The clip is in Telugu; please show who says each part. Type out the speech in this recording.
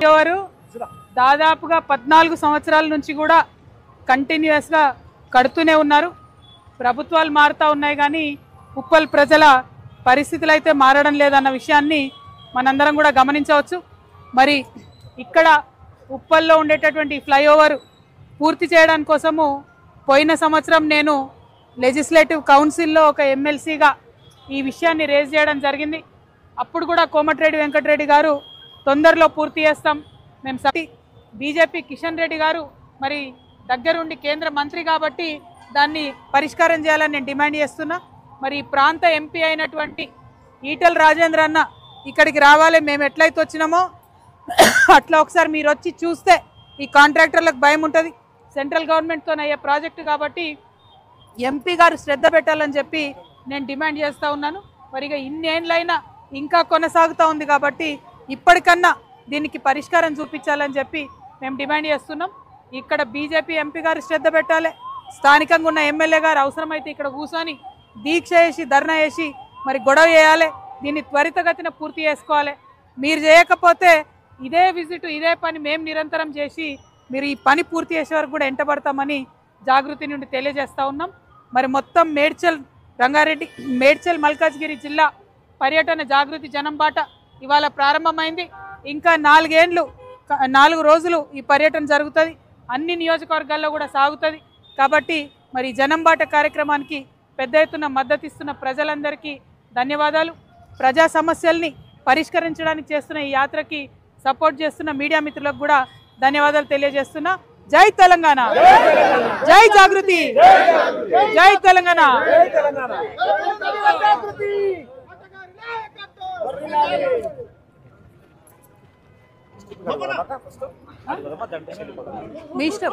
Speaker 1: ఎవరు దాదాపుగా 14 సంవత్సరాల నుంచి కూడా కంటిన్యూస్గా కడుతూనే ఉన్నారు. ప్రభుత్వాలు మారుతూ ఉన్నాయి కానీ ఉప్పల్ ప్రజల పరిస్థితులు అయితే మారడం లేదన్న విషయాన్ని మనందరం కూడా గమనించవచ్చు. మరి ఇక్కడ ఉప్పల్లో ఉండేటటువంటి ఫ్లైఓవర్ పూర్తి చేయడానికి కోసము పోయిన సంవత్సరం నేను లెజిస్లేటివ్ కౌన్సిల్లో ఒక ఎమ్మెల్సీగా ఈ విషయాన్ని రేజ్ చేయడం జరిగింది. అప్పుడు కూడా కోమటిరెడ్డి వెంకటరెడ్డి గారు తొందరలో పూర్తి చేస్తాం మేము బీజేపీ కిషన్ రెడ్డి గారు మరి దగ్గరుండి కేంద్ర మంత్రి కాబట్టి దాన్ని పరిష్కారం చేయాలని నేను డిమాండ్ చేస్తున్నా. మరి ఈ ప్రాంత ఎంపీ అయినటువంటి ఈటెల రాజేంద్ర అన్న ఇక్కడికి రావాలి. మేము ఎట్లయితే వచ్చినామో అట్లా ఒకసారి మీరు వచ్చి చూస్తే ఈ కాంట్రాక్టర్లకు భయం ఉంటుంది. సెంట్రల్ గవర్నమెంట్తో అయ్యే ప్రాజెక్టు కాబట్టి ఎంపీ గారు శ్రద్ధ పెట్టాలని చెప్పి నేను డిమాండ్ చేస్తూ ఉన్నాను. మరి ఇక ఇన్నేళ్ళైనా ఇంకా కొనసాగుతూ ఉంది కాబట్టి ఇప్పటికన్నా దీనికి పరిష్కారం చూపించాలని చెప్పి మేము డిమాండ్ చేస్తున్నాం. ఇక్కడ బీజేపీ ఎంపీ గారు శ్రద్ధ పెట్టాలి. స్థానికంగా ఉన్న ఎమ్మెల్యే గారు అవసరమైతే ఇక్కడ కూర్చొని దీక్ష చేసి ధర్నా చేసి మరి గొడవ చేయాలి. దీన్ని త్వరితగతిన పూర్తి చేసుకోవాలి. మీరు చేయకపోతే ఇదే విజిట్ ఇదే పని మేము నిరంతరం చేసి మీరు ఈ పని పూర్తి చేసే వరకు కూడా ఎంటబడతామని జాగృతి నుండి తెలియజేస్తూ ఉన్నాం. మరి మొత్తం మేడ్చల్ మల్కాజ్గిరి జిల్లా పర్యటన జాగృతి జనం బాట ఇవాళ ప్రారంభమైంది. ఇంకా 4 రోజులు ఈ పర్యటన జరుగుతుంది. అన్ని నియోజకవర్గాల్లో కూడా సాగుతుంది. కాబట్టి మరి జనం బాట కార్యక్రమానికి పెద్ద ఎత్తున మద్దతు ఇస్తున్న ప్రజలందరికీ ధన్యవాదాలు. ప్రజా సమస్యల్ని పరిష్కరించడానికి చేస్తున్న ఈ యాత్రకి సపోర్ట్ చేస్తున్న మీడియా మిత్రులకు కూడా ధన్యవాదాలు తెలియజేస్తున్నా. జై తెలంగాణ, జై జాగృతి, జై తెలంగాణ. మీ ఇష్టం.